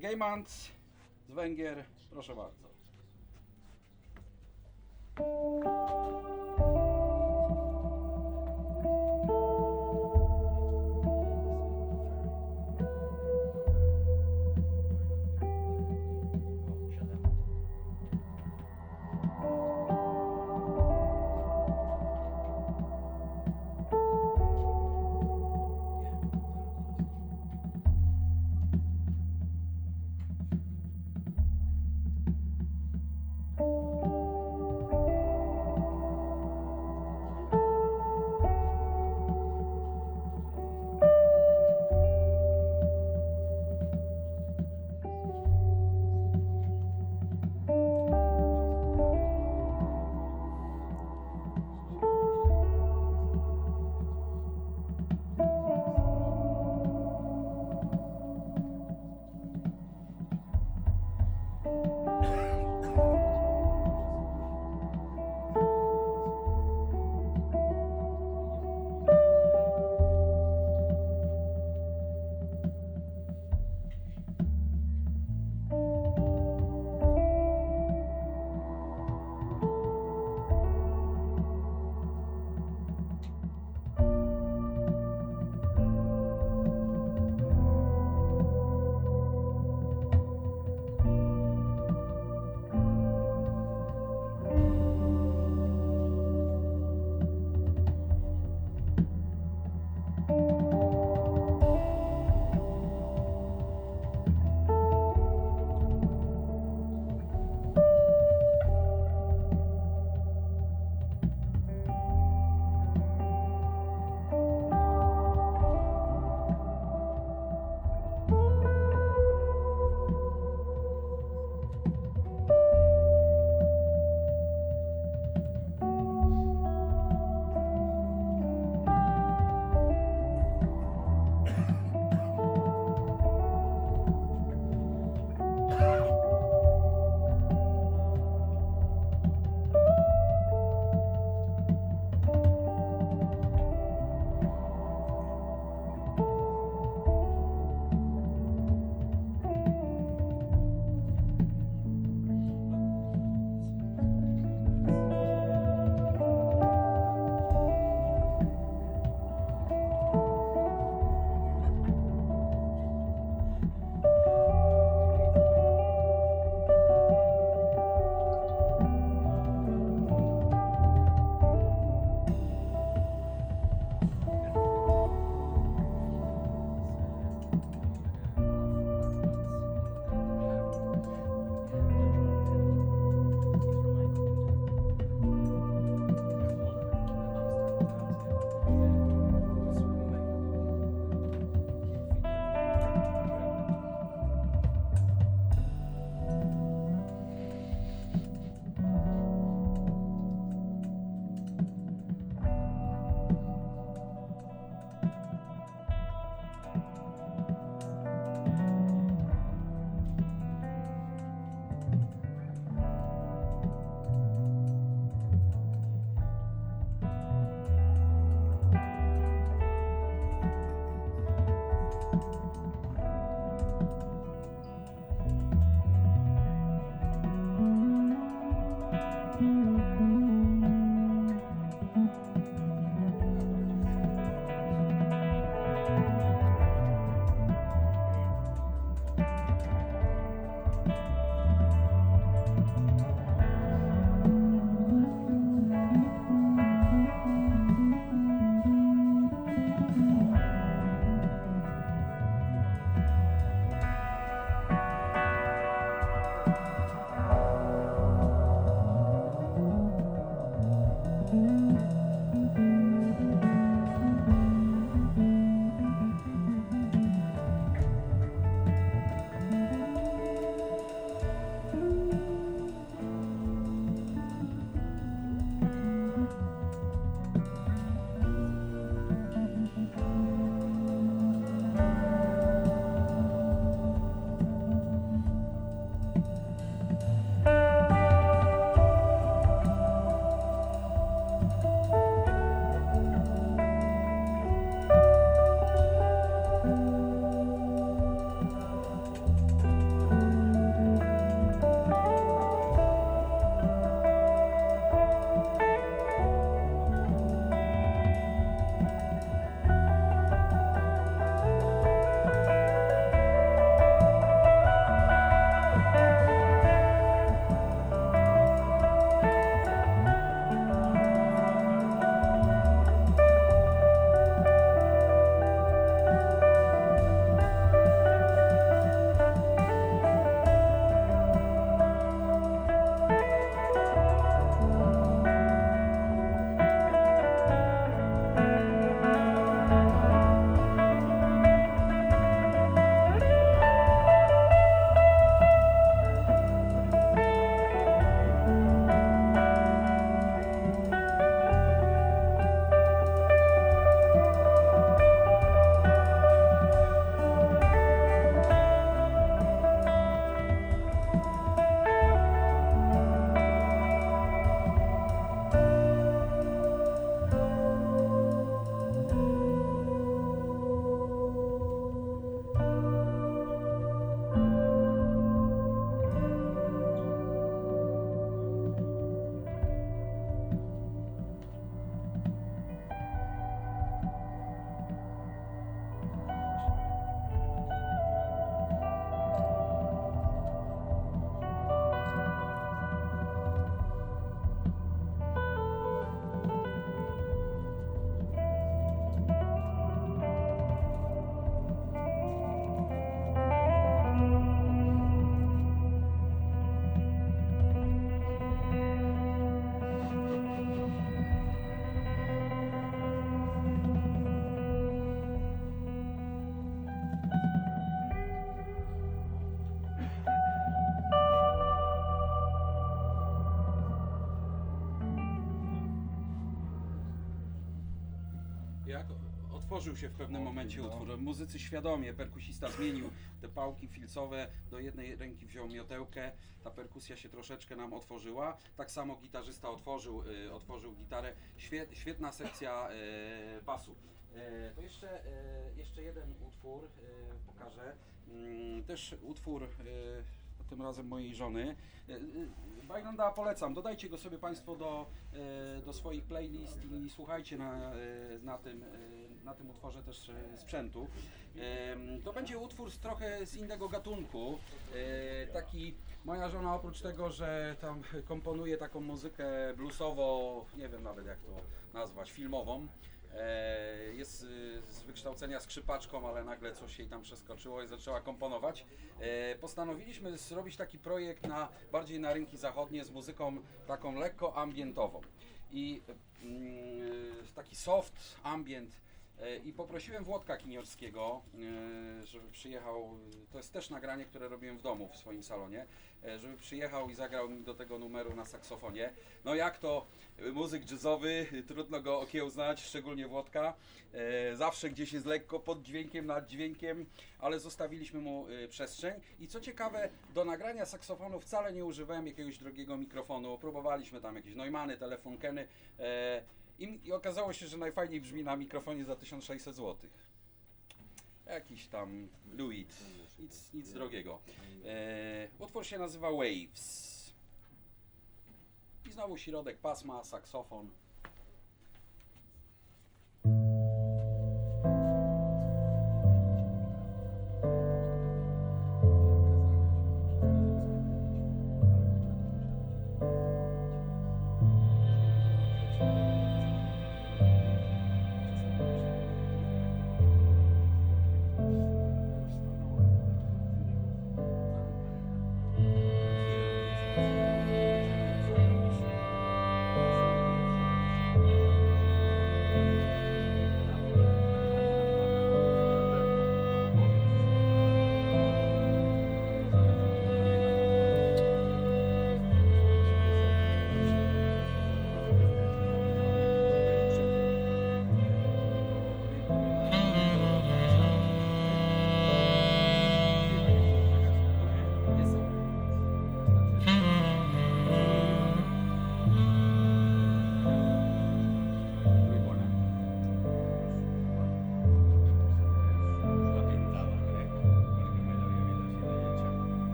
Gejmant z Węgier, proszę bardzo. otworzył się w pewnym momencie utwór. Muzycy świadomie, perkusista zmienił te pałki filcowe, do jednej ręki wziął miotełkę, ta perkusja się troszeczkę nam otworzyła. Tak samo gitarzysta otworzył gitarę. Świetna sekcja basu. To jeszcze jeden utwór pokażę. Też utwór tym razem mojej żony. Bajlanda polecam, dodajcie go sobie Państwo do swoich playlist i słuchajcie na tym utworze też sprzętu. To będzie utwór trochę z innego gatunku. Taki, moja żona oprócz tego, że tam komponuje taką muzykę bluesowo, nie wiem nawet jak to nazwać, filmową. Jest z wykształcenia skrzypaczką, ale nagle coś jej tam przeskoczyło i zaczęła komponować. Postanowiliśmy zrobić taki projekt bardziej na rynki zachodnie z muzyką taką lekko ambientową i taki soft ambient. I poprosiłem Włodka Kiniorskiego, żeby przyjechał, to jest też nagranie, które robiłem w domu, w swoim salonie, żeby przyjechał i zagrał mi do tego numeru na saksofonie. No jak to muzyk jazzowy, trudno go okiełznać, szczególnie Włodka. Zawsze gdzieś jest lekko pod dźwiękiem, nad dźwiękiem, ale zostawiliśmy mu przestrzeń. I co ciekawe, do nagrania saksofonu wcale nie używałem jakiegoś drogiego mikrofonu. Próbowaliśmy tam jakieś Neumanny, Telefunkeny. I okazało się, że najfajniej brzmi na mikrofonie za 1600 zł. Jakiś tam Louis, nic drogiego. Utwór się nazywa Waves. I znowu środek pasma, saksofon.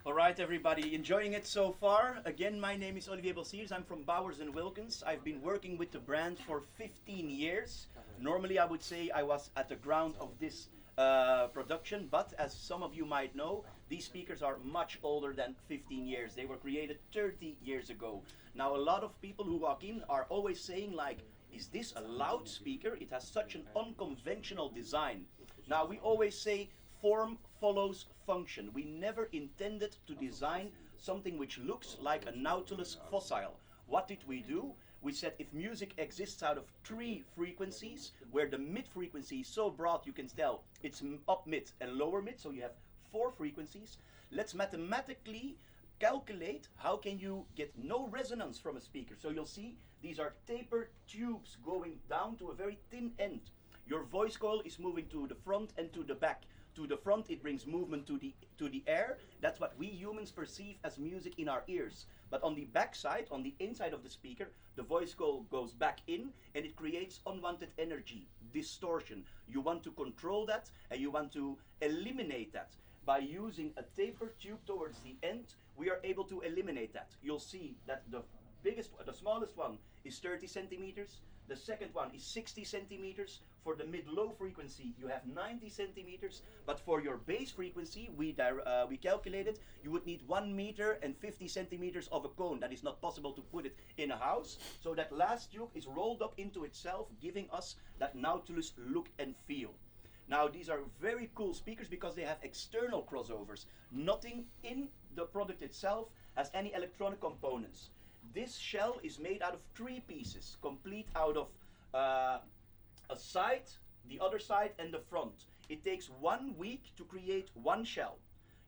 All right, everybody, enjoying it so far? Again, my name is Olivier Bossiers. I'm from Bower&Wilkins. I've been working with the brand for 15 years. Normally, I would say I was at the ground of this production, but as some of you might know, these speakers are much older than 15 years. They were created 30 years ago. Now, a lot of people who walk in are always saying like, is this a loudspeaker? It has such an unconventional design. Now, we always say form follows function. We never intended to design something which looks like a Nautilus fossil. What did we do? We said if music exists out of 3 frequencies, where the mid frequency is so broad you can tell it's up mid and lower mid, so you have 4 frequencies. Let's mathematically calculate how can you get no resonance from a speaker. So you'll see these are tapered tubes going down to a very thin end. Your voice coil is moving to the front and to the back. To the front, it brings movement to the air. That's what we humans perceive as music in our ears. But on the back side, on the inside of the speaker, the voice coil goes back in and it creates unwanted energy, distortion. You want to control that and you want to eliminate that. By using a tapered tube towards the end, we are able to eliminate that. You'll see that the smallest one is 30 centimeters. The second one is 60 centimeters. For the mid-low frequency, you have 90 centimeters. But for your bass frequency, we calculated you would need 1 meter and 50 centimeters of a cone. That is not possible to put it in a house. So that last tube is rolled up into itself, giving us that Nautilus look and feel. Now, these are very cool speakers because they have external crossovers. Nothing in the product itself has any electronic components. This shell is made out of 3 pieces, complete out of a side, the other side, and the front. It takes 1 week to create 1 shell.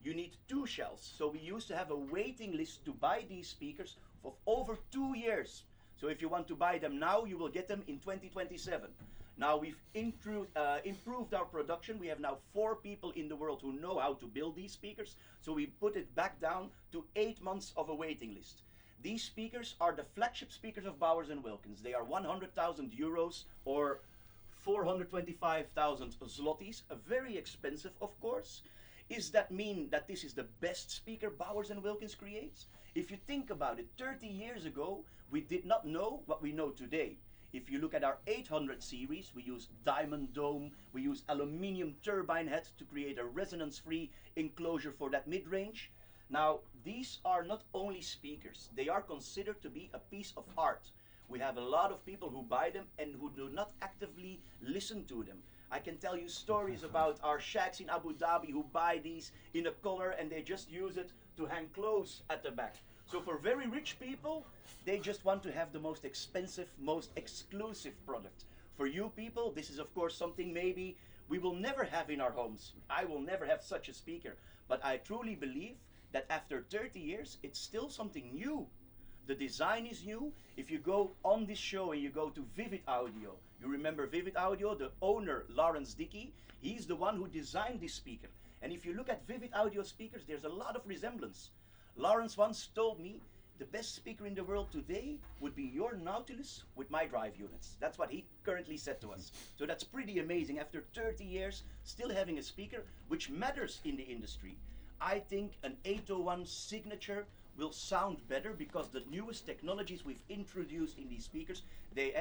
You need 2 shells. So we used to have a waiting list to buy these speakers of over 2 years. So if you want to buy them now, you will get them in 2027. Now we've improved our production. We have now 4 people in the world who know how to build these speakers. So we put it back down to 8 months of a waiting list. These speakers are the flagship speakers of Bower&Wilkins. They are 100,000 euros or 425,000 zlotys. Very expensive, of course. Does that mean that this is the best speaker Bower&Wilkins creates? If you think about it, 30 years ago, we did not know what we know today. If you look at our 800 series, we use diamond dome, we use aluminium turbine head to create a resonance-free enclosure for that mid-range. Now, these are not only speakers, they are considered to be a piece of art. We have a lot of people who buy them and who do not actively listen to them. I can tell you stories about our sheikhs in Abu Dhabi who buy these in a collar and they just use it to hang clothes at the back. So for very rich people, they just want to have the most expensive, most exclusive product. For you people, this is of course something maybe we will never have in our homes. I will never have such a speaker, but I truly believe that after 30 years, it's still something new. The design is new. If you go on this show and you go to Vivid Audio, you remember Vivid Audio, the owner, Lawrence Dickey, he's the one who designed this speaker. And if you look at Vivid Audio speakers, there's a lot of resemblance. Lawrence once told me, the best speaker in the world today would be your Nautilus with my drive units. That's what he currently said to us. So that's pretty amazing. After 30 years, still having a speaker, which matters in the industry. I think an 801 signature will sound better because the newest technologies we've introduced in these speakers,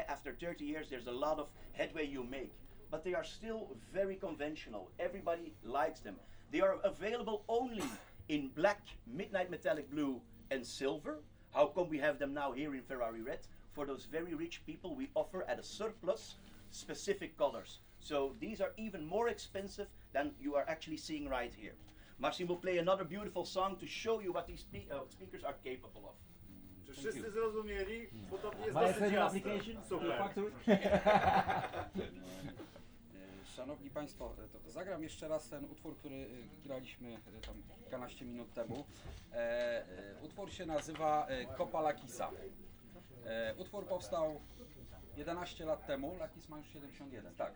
after 30 years, there's a lot of headway you make. But they are still very conventional. Everybody likes them. They are available only in black, midnight metallic blue, and silver. How come we have them now here in Ferrari red? For those very rich people, we offer at a surplus specific colors. So these are even more expensive than you are actually seeing right here. Marcin will play another beautiful song to show you what these speakers are capable of. Czy wszyscy zrozumieli? Bo to jest Ma dosyć jasne. application? Super. Szanowni Państwo, to zagram jeszcze raz ten utwór, który graliśmy tam kilkanaście minut temu. Utwór się nazywa Kopa Lakisa. Utwór powstał 11 lat temu, Lakis ma już 71, tak.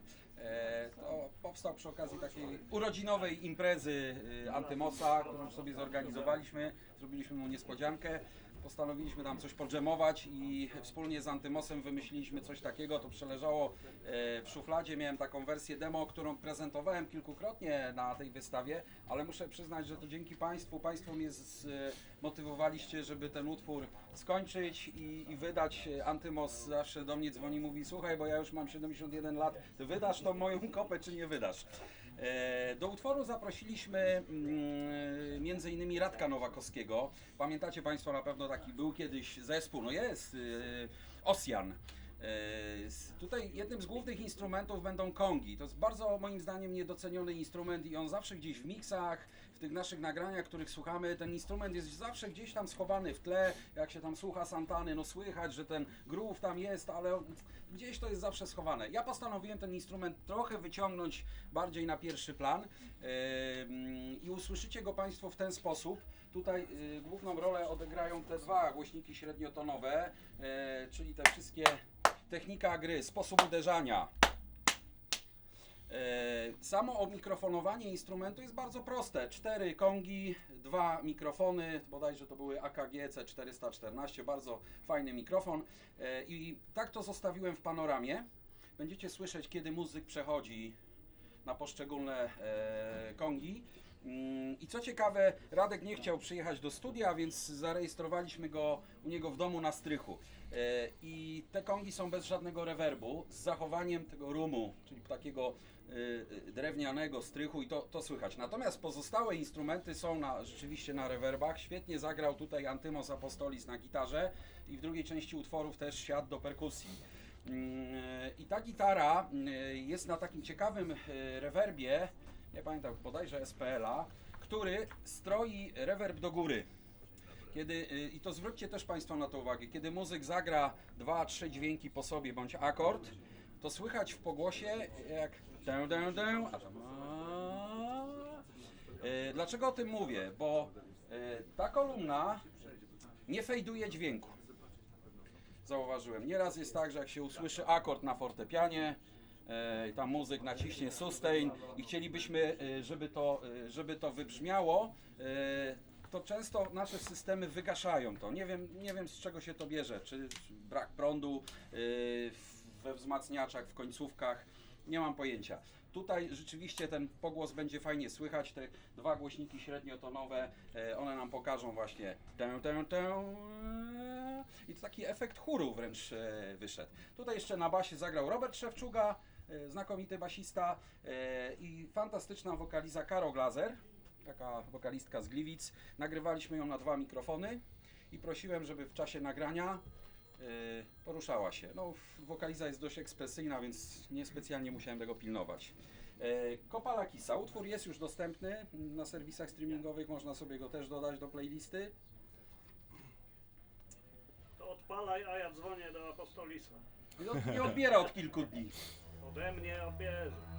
To powstał przy okazji takiej urodzinowej imprezy Antymosa, którą sobie zorganizowaliśmy. Zrobiliśmy mu niespodziankę. Postanowiliśmy tam coś podżemować i wspólnie z Antymosem wymyśliliśmy coś takiego. To przeleżało w szufladzie. Miałem taką wersję demo, którą prezentowałem kilkukrotnie na tej wystawie, ale muszę przyznać, że to dzięki Państwu. Państwo mnie zmotywowaliście, żeby ten utwór skończyć i wydać. Antymos zawsze do mnie dzwoni, mówi: słuchaj, bo ja już mam 71 lat, ty wydasz tą moją kopę, czy nie wydasz? Do utworu zaprosiliśmy między innymi Radka Nowakowskiego. Pamiętacie Państwo, na pewno taki był kiedyś zespół, no jest, Osjan. Tutaj jednym z głównych instrumentów będą kongi. To jest bardzo, moim zdaniem, niedoceniony instrument i on zawsze gdzieś w miksach, w tych naszych nagraniach, których słuchamy, ten instrument jest zawsze gdzieś tam schowany w tle. Jak się tam słucha Santany, no słychać, że ten groove tam jest, ale gdzieś to jest zawsze schowane. Ja postanowiłem ten instrument trochę wyciągnąć bardziej na pierwszy plan i usłyszycie go Państwo w ten sposób. Tutaj główną rolę odegrają te dwa głośniki średniotonowe, czyli te wszystkie technika gry, sposób uderzania. Samo omikrofonowanie instrumentu jest bardzo proste. 4 kongi, 2 mikrofony, bodajże to były AKG C414, bardzo fajny mikrofon. I tak to zostawiłem w panoramie. Będziecie słyszeć, kiedy muzyk przechodzi na poszczególne kongi. I co ciekawe, Radek nie chciał przyjechać do studia, więc zarejestrowaliśmy go u niego w domu na strychu. I te kongi są bez żadnego rewerbu, z zachowaniem tego rumu, czyli takiego drewnianego strychu i to słychać. Natomiast pozostałe instrumenty są rzeczywiście na rewerbach. Świetnie zagrał tutaj Antymos Apostolis na gitarze i w drugiej części utworów też siadł do perkusji. I ta gitara jest na takim ciekawym rewerbie, nie pamiętam, bodajże SPL-a, który stroi rewerb do góry. I to zwróćcie też Państwo na to uwagę, kiedy muzyk zagra 2-3 dźwięki po sobie bądź akord, to słychać w pogłosie jak Dlaczego o tym mówię? Bo ta kolumna nie fejduje dźwięku. Zauważyłem. Nieraz jest tak, że jak się usłyszy akord na fortepianie, tam muzyk naciśnie sustain i chcielibyśmy, żeby to wybrzmiało, to często nasze systemy wygaszają to. Nie wiem z czego się to bierze, czy brak prądu we wzmacniaczach, w końcówkach, nie mam pojęcia. Tutaj rzeczywiście ten pogłos będzie fajnie słychać, te dwa głośniki średniotonowe, one nam pokażą właśnie i to taki efekt chóru wręcz wyszedł. Tutaj jeszcze na basie zagrał Robert Szewczuga, znakomity basista i fantastyczna wokaliza Karo Glazer, taka wokalistka z Gliwic. Nagrywaliśmy ją na 2 mikrofony i prosiłem, żeby w czasie nagrania poruszała się. No, wokaliza jest dość ekspresyjna, więc niespecjalnie musiałem tego pilnować. Kopa Lakisa. Utwór jest już dostępny na serwisach streamingowych, można sobie go też dodać do playlisty. To odpalaj, a ja dzwonię do Apostolisa. Nie odbiera od kilku dni. Ode mnie odbierze.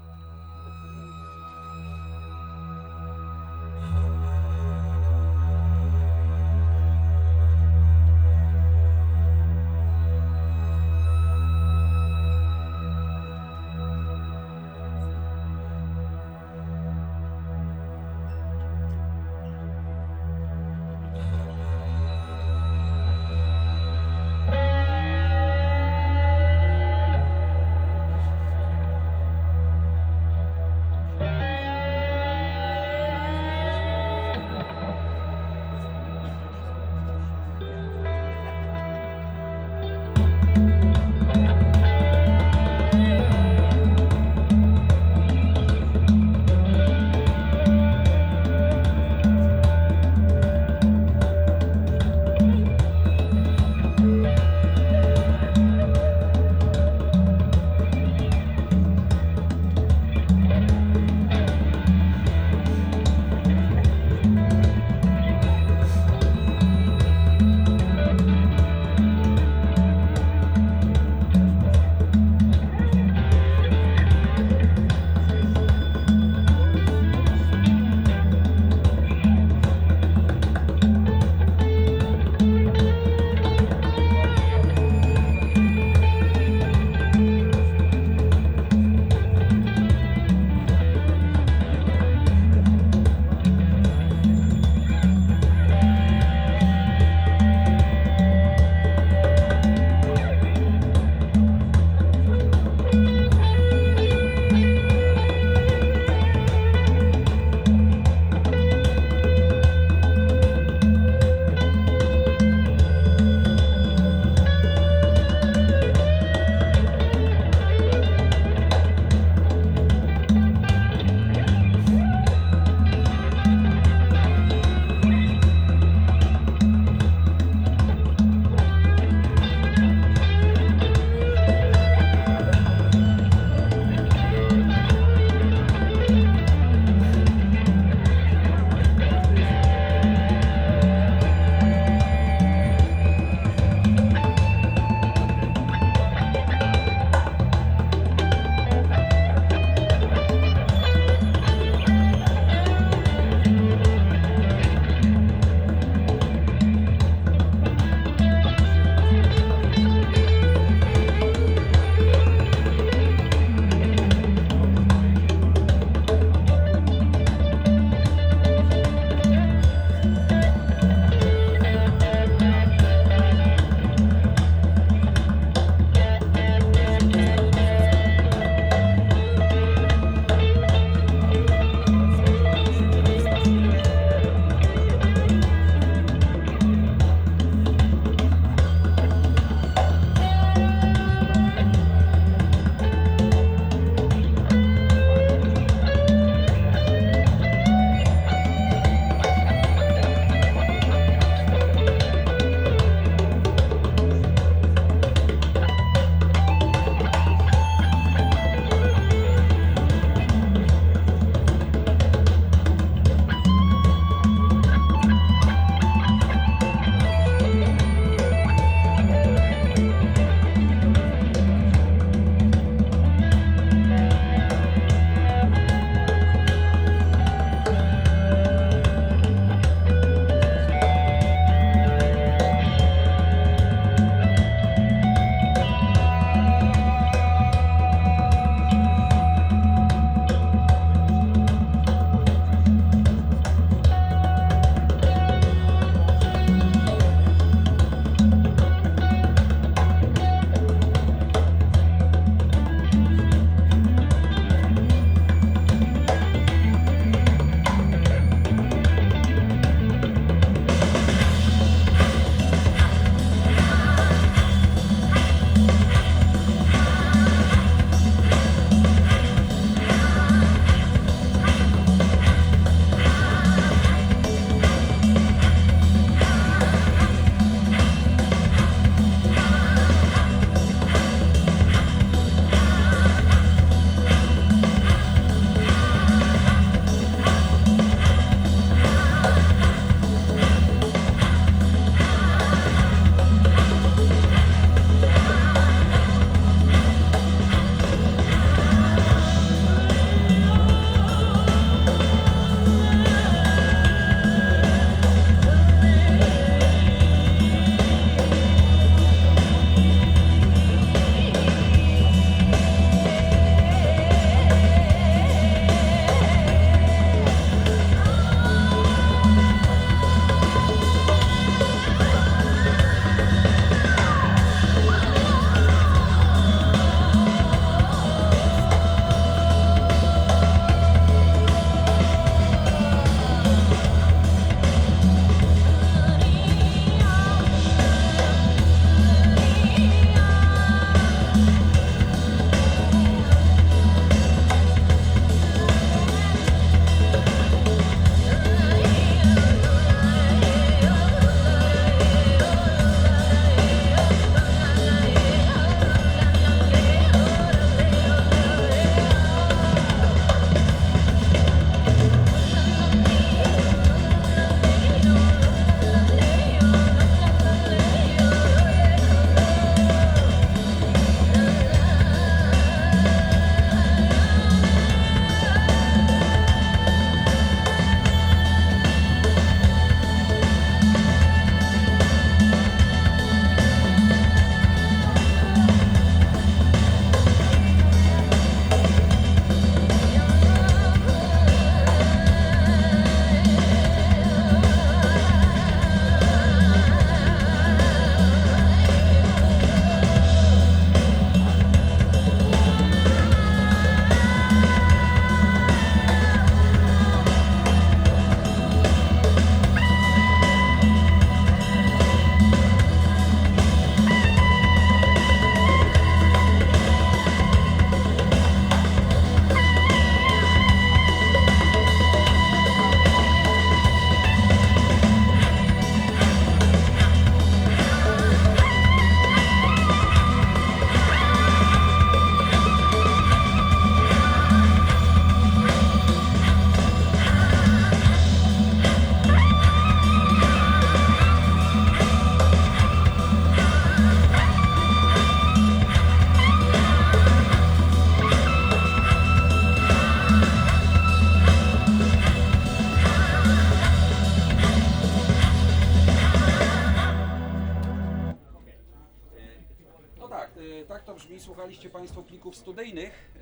Tak to brzmi, słuchaliście Państwo plików studyjnych.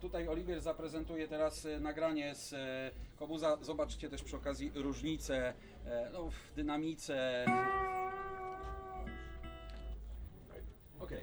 Tutaj Oliwier zaprezentuje teraz nagranie z Kobuza. Zobaczcie też przy okazji różnice no, w dynamice. Okay.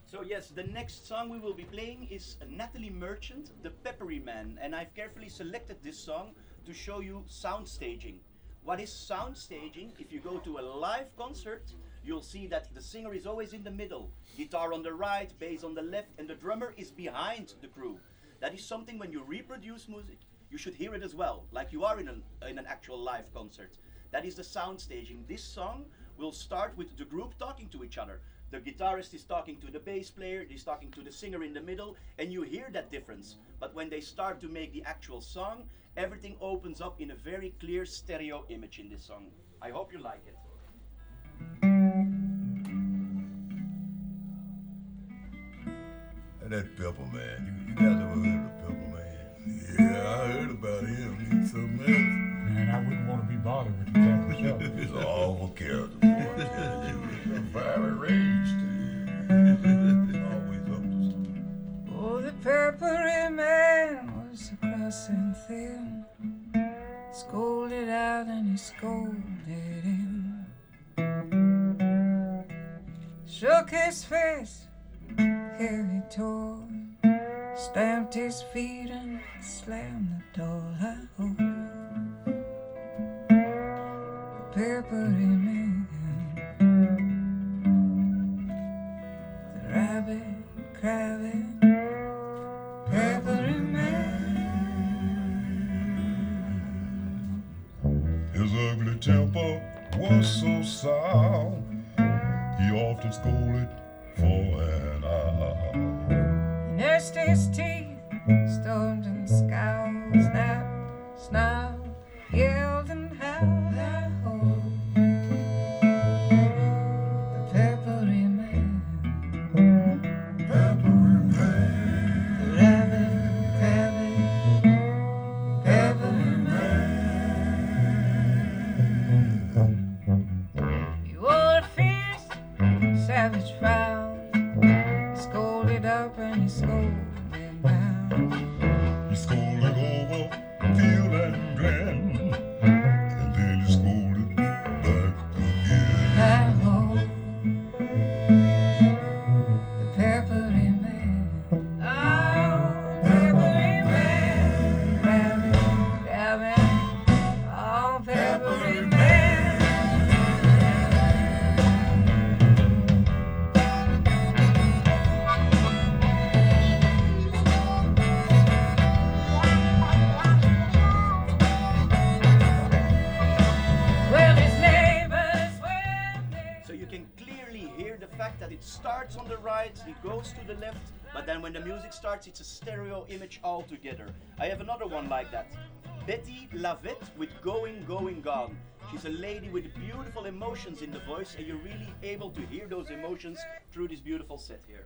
So yes, the next song we will be playing is Natalie Merchant, The Peppery Man, and I've carefully selected this song to show you soundstaging. What is soundstaging? If you go to a live concert, you'll see that the singer is always in the middle, guitar on the right, bass on the left, and the drummer is behind the crew. That is something when you reproduce music, you should hear it as well, like you are in an actual live concert. That is the soundstaging. This song will start with the group talking to each other. The guitarist is talking to the bass player, he's talking to the singer in the middle, and you hear that difference. But when they start to make the actual song, everything opens up in a very clear stereo image in this song. I hope you like it. That Pepper Man, you guys ever heard of Pepper Man? Yeah, I heard about him. He's something else. Man, I wouldn't want to be bothered with the cat myself. He's an awful character, boy. He's fiery raged. Always up to something. Oh, the peppery man was cross and thin, scolded out and he scolded in. Shook his fist, heavy tore, stamped his feet and slammed the door. I hope the peppery man, the rabbit, crabbit, peppery man. His ugly temper was so sour, he often scolded for an hour. He gnashed his teeth, stormed and scowled, snapped, snarled, yelled and howled. I hope the peppery man, Peppery Man, the rabbit, crabbit, peppery man. He wore a fierce, savage frown. He scolded up and he scolded down. he scolded over field and glen, and then he scolded back again. I hope the peppery man, oh, peppery man, rabbit, rabbit, oh, peppery man. Well, his neighbors were So you can clearly hear the fact that it starts on the right, it goes to the left, but then when the music starts, it's a stereo image altogether. I have another one like that. Betty Lavette with Going, Going, Gone. She's a lady with beautiful emotions in the voice, and you're really able to hear those emotions through this beautiful set here.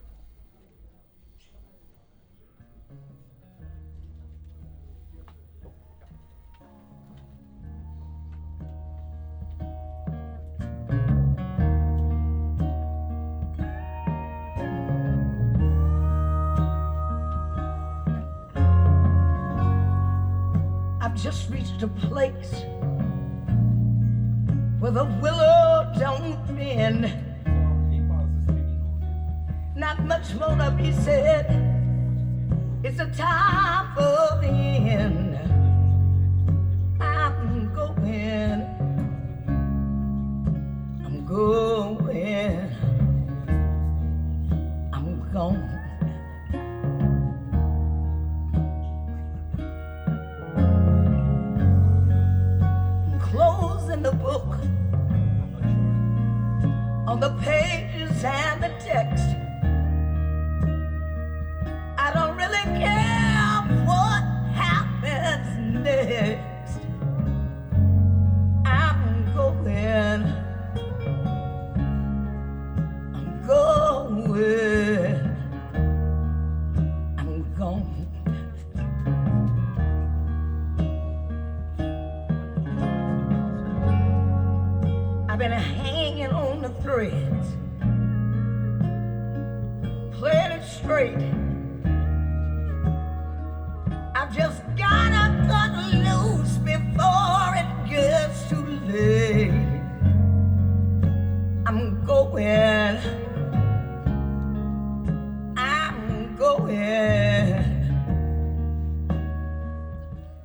I've just reached a place where the willow don't bend. Not much more to be said. It's a time for the end. I'm going. I'm going. I'm gone. Closing the book on the pages and the text. I don't really care what happens next. I'm going. I'm going. I'm gone. I've been hanging on the threads, playing it straight. I've just gotta cut loose before it gets too late. I'm going. I'm going.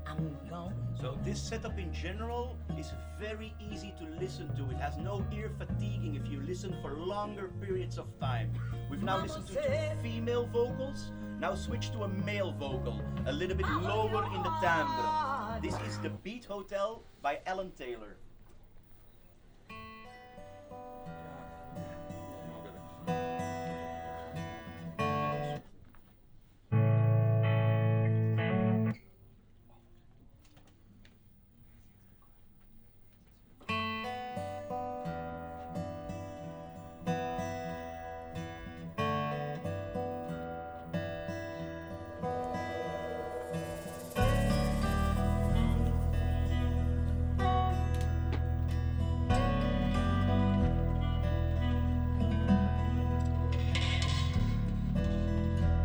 I'm going. So this setup in general is very easy to listen to. It has no ear fatiguing if you listen for longer periods of time. We've now listened to two female vocals. Now switch to a male vocal, a little bit lower in the timbre. This is The Beat Hotel by Alan Taylor.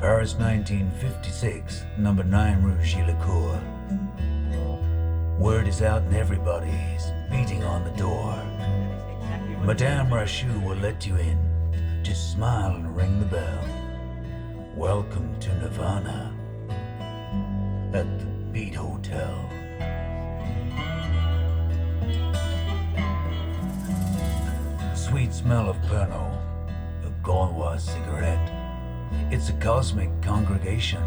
Paris 1956, number 9 Rue Gillicourt. Word is out and everybody's beating on the door. Madame Rachou will let you in. Just smile and ring the bell. Welcome to Nirvana at the Beat Hotel. Sweet smell of Pernod, a Gaulois cigarette. It's a cosmic congregation,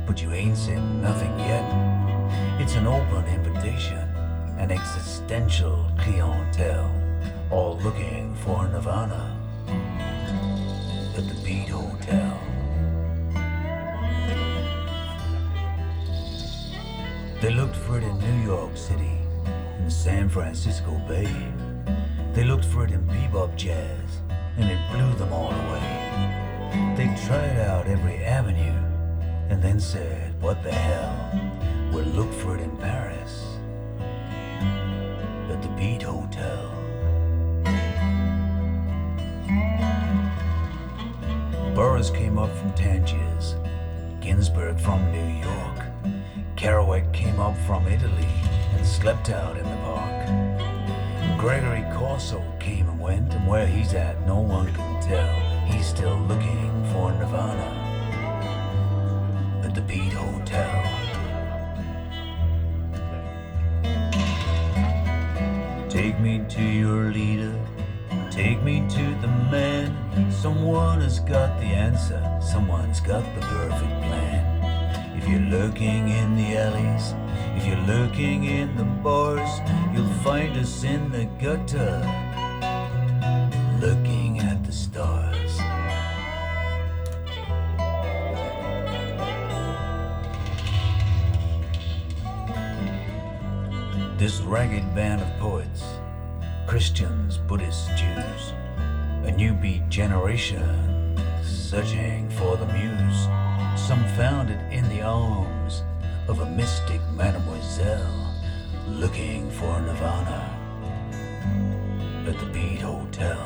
but you ain't seen nothing yet. It's an open invitation, an existential clientele, all looking for Nirvana at the Beat Hotel. They looked for it in New York City, in San Francisco Bay. They looked for it in bebop jazz, and it blew them all away. They tried out every avenue and then said, what the hell, we'll look for it in Paris at the Beat Hotel. Burroughs came up from Tangiers, Ginsberg from New York, Kerouac came up from Italy and slept out in the park. Gregory Corso came and went, and where he's at no one can tell. He's still looking for Nirvana at the Beat Hotel. Take me to your leader, take me to the man. Someone has got the answer, someone's got the perfect plan. If you're lurking in the alleys, if you're lurking in the bars, you'll find us in the gutter, looking at the stars. This ragged band of poets, Christians, Buddhists, Jews, a new beat generation searching for the muse. Some found it in the arms of a mystic mademoiselle, looking for Nirvana at the Beat Hotel.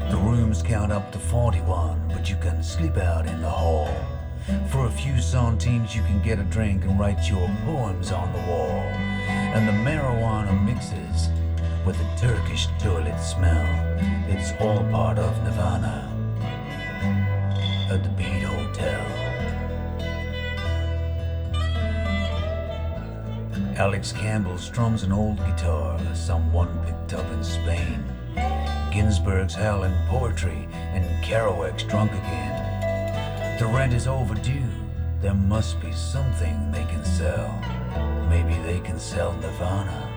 The rooms count up to 41, but you can sleep out in the hall. For a few centimes you can get a drink and write your poems on the wall. And the marijuana mixes with the Turkish toilet smell. It's all part of Nirvana at the Beat Hotel. Alex Campbell strums an old guitar, someone picked up in Spain. Ginsberg's howling poetry and Kerouac's drunk again. The rent is overdue, there must be something they can sell. Maybe they can sell Nirvana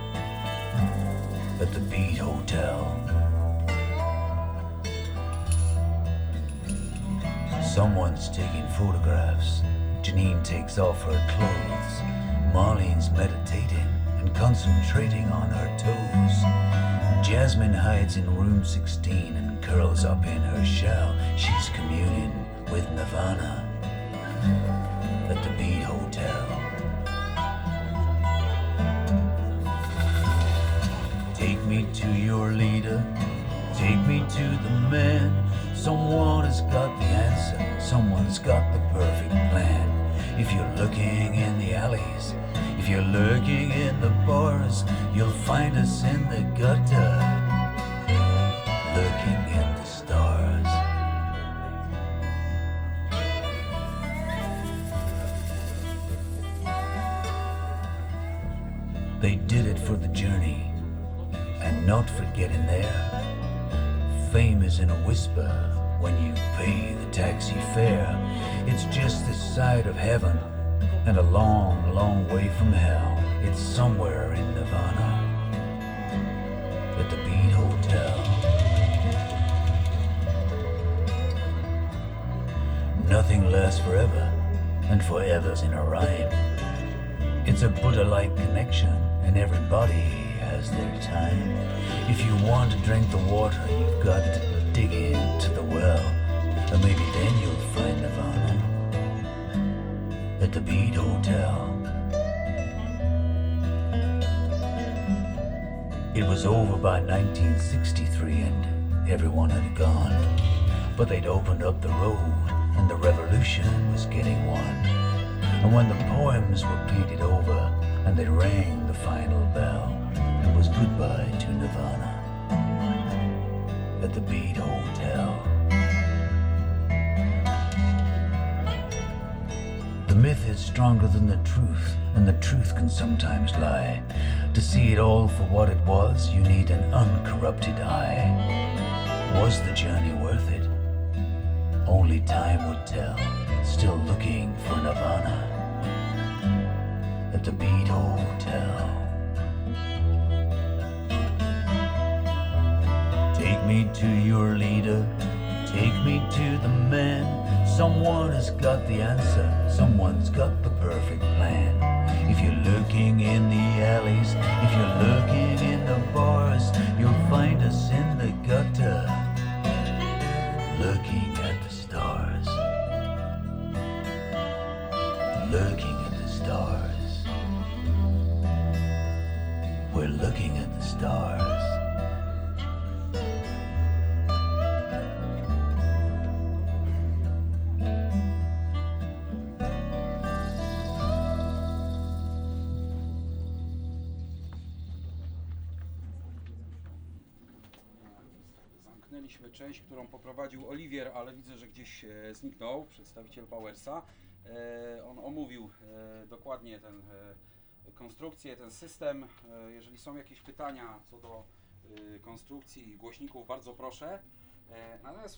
at the Beat Hotel. Someone's taking photographs. Janine takes off her clothes. Marlene's meditating and concentrating on her toes. Jasmine hides in room 16 and curls up in her shell. She's communing with Nirvana at the Beat Hotel. Take me to your leader, Take me to the man. Someone has got the answer. Someone's got the perfect plan. If you're looking in the alleys, if you're lurking in the bars, you'll find us in the gutter, looking at the stars. They did it for the journey, and not for getting there. Fame is in a whisper when you pay the taxi fare. It's just this side of heaven and a long, long way from hell. It's somewhere in Nirvana at the Beat Hotel. Nothing lasts forever, and forever's in a rhyme. It's a Buddha-like connection, and everybody has their time. If you want to drink the water, you've got to dig into the well, and maybe then you'll find Nirvana at the Beat Hotel. It was over by 1963 and everyone had gone, but they'd opened up the road and the revolution was getting won. And when the poems were painted over and they rang the final bell, it was goodbye to Nirvana at the Beat Hotel. The myth is stronger than the truth, and the truth can sometimes lie. To see it all for what it was, you need an uncorrupted eye. Was the journey worth it? Only time would tell. Still looking for Nirvana at the Beat Hotel. Take me to your leader, take me to the man. Someone has got the answer, someone's got the perfect plan. If you're lurking in the alleys, if you're lurking in the bars, you'll find us in the gutter, looking at the stars, looking at the stars. We're looking at the stars. Zamknęliśmy część, którą poprowadził Oliwier, ale widzę, że gdzieś zniknął przedstawiciel Bowersa. On omówił dokładnie tę konstrukcję, ten system. Jeżeli są jakieś pytania co do konstrukcji głośników, bardzo proszę. Natomiast